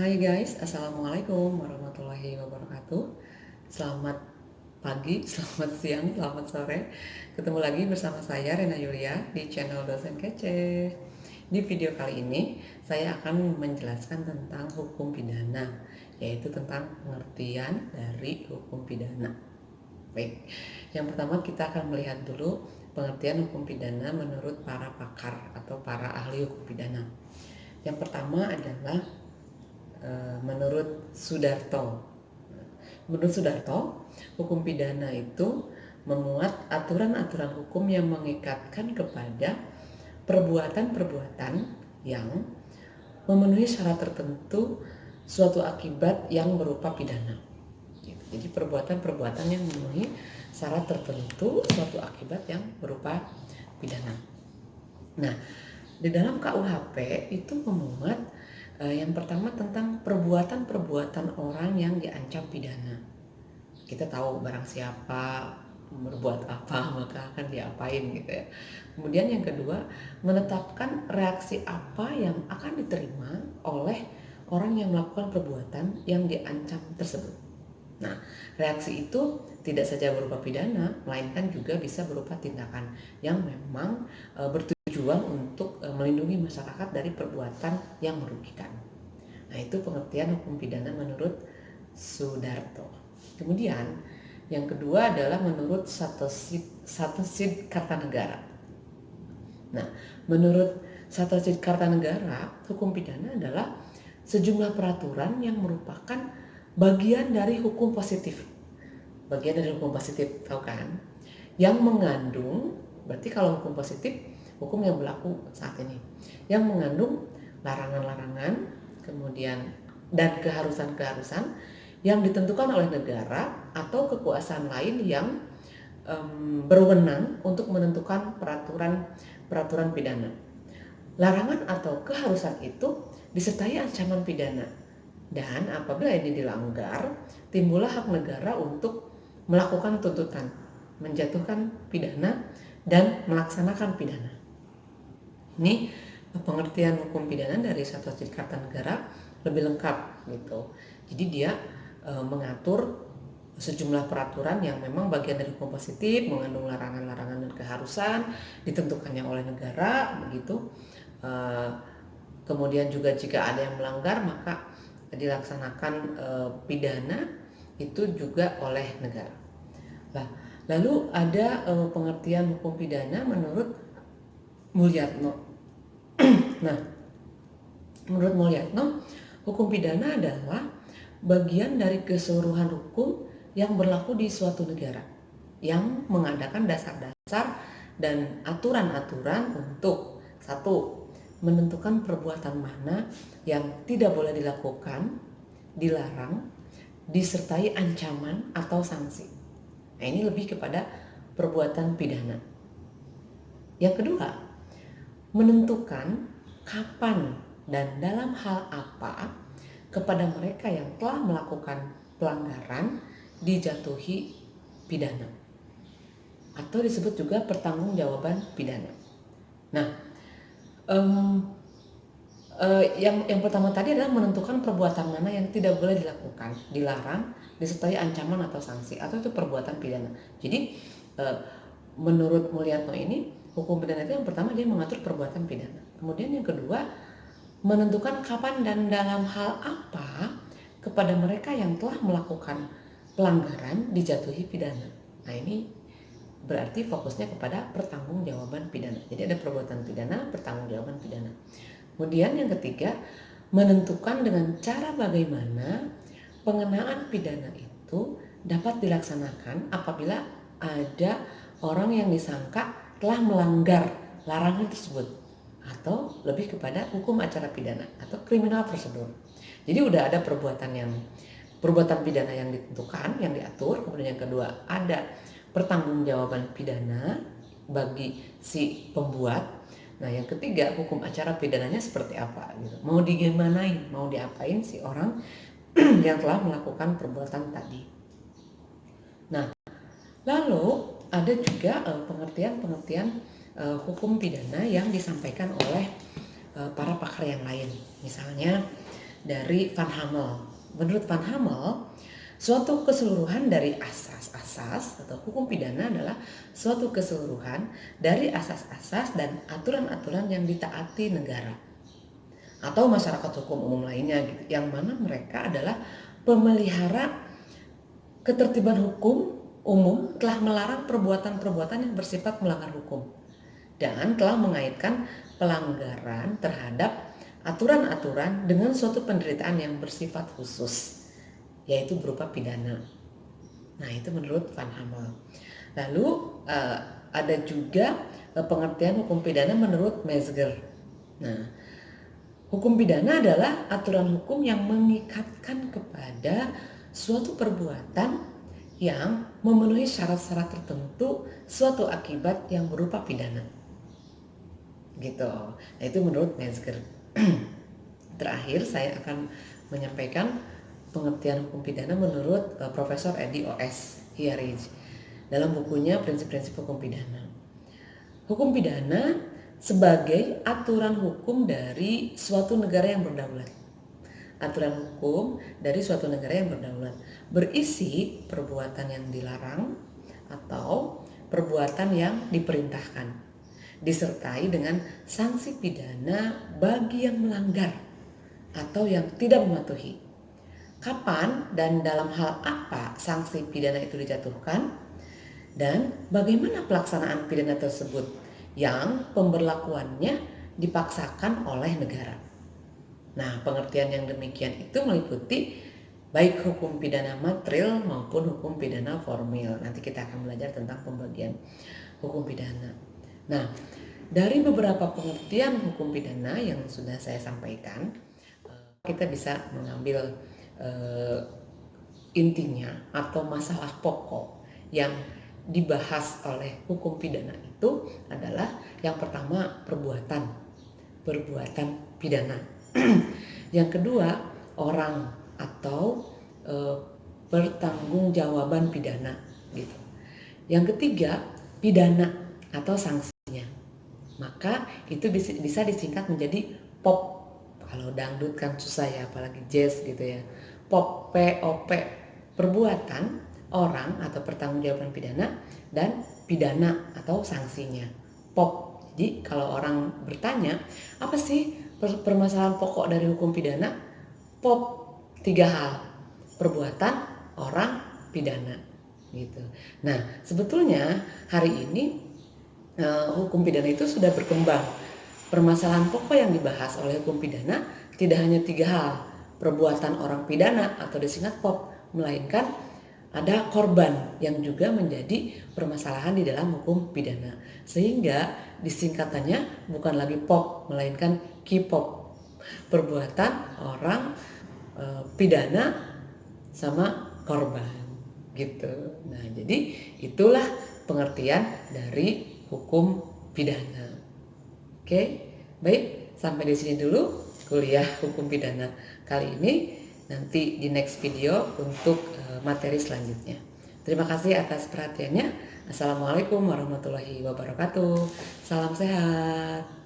Hai guys, Assalamualaikum warahmatullahi wabarakatuh. Selamat pagi, selamat siang, selamat sore. Ketemu lagi bersama saya Rena Yulia di channel Dosen Kece. Di video kali ini saya akan menjelaskan tentang hukum pidana, yaitu tentang pengertian dari hukum pidana. Baik, yang pertama kita akan melihat dulu pengertian hukum pidana menurut para pakar atau para ahli hukum pidana. Yang pertama adalah menurut Sudarto. Menurut Sudarto, hukum pidana itu memuat aturan-aturan hukum yang mengikatkan kepada perbuatan-perbuatan yang memenuhi syarat tertentu suatu akibat yang berupa pidana. Jadi perbuatan-perbuatan yang memenuhi syarat tertentu suatu akibat yang berupa pidana. Nah, di dalam KUHP itu memuat yang pertama tentang perbuatan-perbuatan orang yang diancam pidana. Kita tahu barang siapa berbuat apa maka akan diapain gitu ya. Kemudian yang kedua, menetapkan reaksi apa yang akan diterima oleh orang yang melakukan perbuatan yang diancam tersebut. Nah, reaksi itu tidak saja berupa pidana, melainkan juga bisa berupa tindakan yang memang bertujuan untuk melindungi masyarakat dari perbuatan yang merugikan. Nah, itu pengertian hukum pidana menurut Sudarto. Kemudian yang kedua adalah menurut Satosid Kartanegara. Nah, menurut Satosid Kartanegara, hukum pidana adalah sejumlah peraturan yang merupakan bagian dari hukum positif. Bagian dari hukum positif, tahu kan? Yang mengandung, berarti kalau hukum positif, hukum yang berlaku saat ini, yang mengandung larangan-larangan, kemudian dan keharusan-keharusan yang ditentukan oleh negara atau kekuasaan lain yang berwenang untuk menentukan peraturan pidana. Larangan atau keharusan itu disertai ancaman pidana. Dan apabila ini dilanggar, timbullah hak negara untuk melakukan tuntutan, menjatuhkan pidana, dan melaksanakan pidana. Ini pengertian hukum pidana dari Satosid Kartanegara lebih lengkap gitu. Jadi dia mengatur sejumlah peraturan yang memang bagian dari hukum positif, mengandung larangan-larangan dan keharusan, ditentukannya oleh negara, begitu. Kemudian juga jika ada yang melanggar maka dilaksanakan pidana itu juga oleh negara. Nah, lalu ada pengertian hukum pidana menurut Mulyatno. Nah, menurut Mulyatno, hukum pidana adalah bagian dari keseluruhan hukum yang berlaku di suatu negara yang mengadakan dasar-dasar dan aturan-aturan untuk satu, menentukan perbuatan mana yang tidak boleh dilakukan, dilarang, disertai ancaman atau sanksi. Nah, ini lebih kepada perbuatan pidana. Yang kedua, menentukan kapan dan dalam hal apa kepada mereka yang telah melakukan pelanggaran dijatuhi pidana atau disebut juga pertanggungjawaban pidana. Nah, yang pertama tadi adalah menentukan perbuatan mana yang tidak boleh dilakukan, dilarang, disertai ancaman atau sanksi, atau itu perbuatan pidana. Jadi menurut Mulyatno ini, hukum pidana itu yang pertama dia mengatur perbuatan pidana. Kemudian yang kedua, menentukan kapan dan dalam hal apa kepada mereka yang telah melakukan pelanggaran dijatuhi pidana. Nah, ini berarti fokusnya kepada pertanggungjawaban pidana. Jadi ada perbuatan pidana, pertanggungjawaban pidana. Kemudian yang ketiga, menentukan dengan cara bagaimana pengenaan pidana itu dapat dilaksanakan apabila ada orang yang disangka telah melanggar larangan tersebut, atau lebih kepada hukum acara pidana atau criminal procedure. Jadi udah ada perbuatan pidana yang ditentukan, yang diatur. Kemudian yang kedua, ada pertanggungjawaban pidana bagi si pembuat. Nah, yang ketiga, hukum acara pidananya seperti apa gitu. Mau digimanain, mau diapain si orang yang telah melakukan perbuatan tadi. Nah, lalu ada juga pengertian-pengertian hukum pidana yang disampaikan oleh para pakar yang lain. Misalnya dari Van Hamel. Menurut Van Hamel, suatu keseluruhan dari asas-asas atau hukum pidana adalah suatu keseluruhan dari asas-asas dan aturan-aturan yang ditaati negara atau masyarakat hukum umum lainnya gitu, yang mana mereka adalah pemelihara ketertiban hukum umum, telah melarang perbuatan-perbuatan yang bersifat melanggar hukum dan telah mengaitkan pelanggaran terhadap aturan-aturan dengan suatu penderitaan yang bersifat khusus, yaitu berupa pidana. Nah, itu menurut Van Hamel. Lalu ada juga pengertian hukum pidana menurut Metzger. Nah, hukum pidana adalah aturan hukum yang mengikatkan kepada suatu perbuatan yang memenuhi syarat-syarat tertentu suatu akibat yang berupa pidana. Gitu. Nah, itu menurut Metzger. Terakhir saya akan menyampaikan pengertian hukum pidana menurut Profesor Eddie O.S. Hiarij dalam bukunya Prinsip-Prinsip Hukum Pidana. Hukum pidana sebagai aturan hukum dari suatu negara yang berdaulat. Aturan hukum dari suatu negara yang berdaulat berisi perbuatan yang dilarang atau perbuatan yang diperintahkan, disertai dengan sanksi pidana bagi yang melanggar atau yang tidak mematuhi. Kapan dan dalam hal apa sanksi pidana itu dijatuhkan, dan bagaimana pelaksanaan pidana tersebut yang pemberlakuannya dipaksakan oleh negara. Nah, pengertian yang demikian itu meliputi baik hukum pidana material maupun hukum pidana formil. Nanti kita akan belajar tentang pembagian hukum pidana. Nah, dari beberapa pengertian hukum pidana yang sudah saya sampaikan, kita bisa mengambil intinya atau masalah pokok yang dibahas oleh hukum pidana itu adalah yang pertama perbuatan pidana. Yang kedua orang atau pertanggungjawaban pidana gitu. Yang ketiga pidana atau sanksinya. Maka itu bisa disingkat menjadi POP. Kalau dangdut kan susah ya, apalagi jazz gitu ya. POP, POP, perbuatan orang atau pertanggungjawaban pidana, dan pidana atau sanksinya, POP. Jadi kalau orang bertanya, apa sih permasalahan pokok dari hukum pidana? POP, 3 hal, perbuatan, orang, pidana gitu. Nah, sebetulnya hari ini hukum pidana itu sudah berkembang. Permasalahan pokok yang dibahas oleh hukum pidana tidak hanya 3 hal, perbuatan orang pidana atau disingkat POP, melainkan ada korban yang juga menjadi permasalahan di dalam hukum pidana. Sehingga disingkatannya bukan lagi POP, melainkan KIPOP, perbuatan orang pidana sama korban gitu. Nah, jadi itulah pengertian dari hukum pidana. Oke, baik, sampai di sini dulu kuliah hukum pidana kali ini. Nanti di next video untuk materi selanjutnya. Terima kasih atas perhatiannya. Assalamualaikum warahmatullahi wabarakatuh. Salam sehat.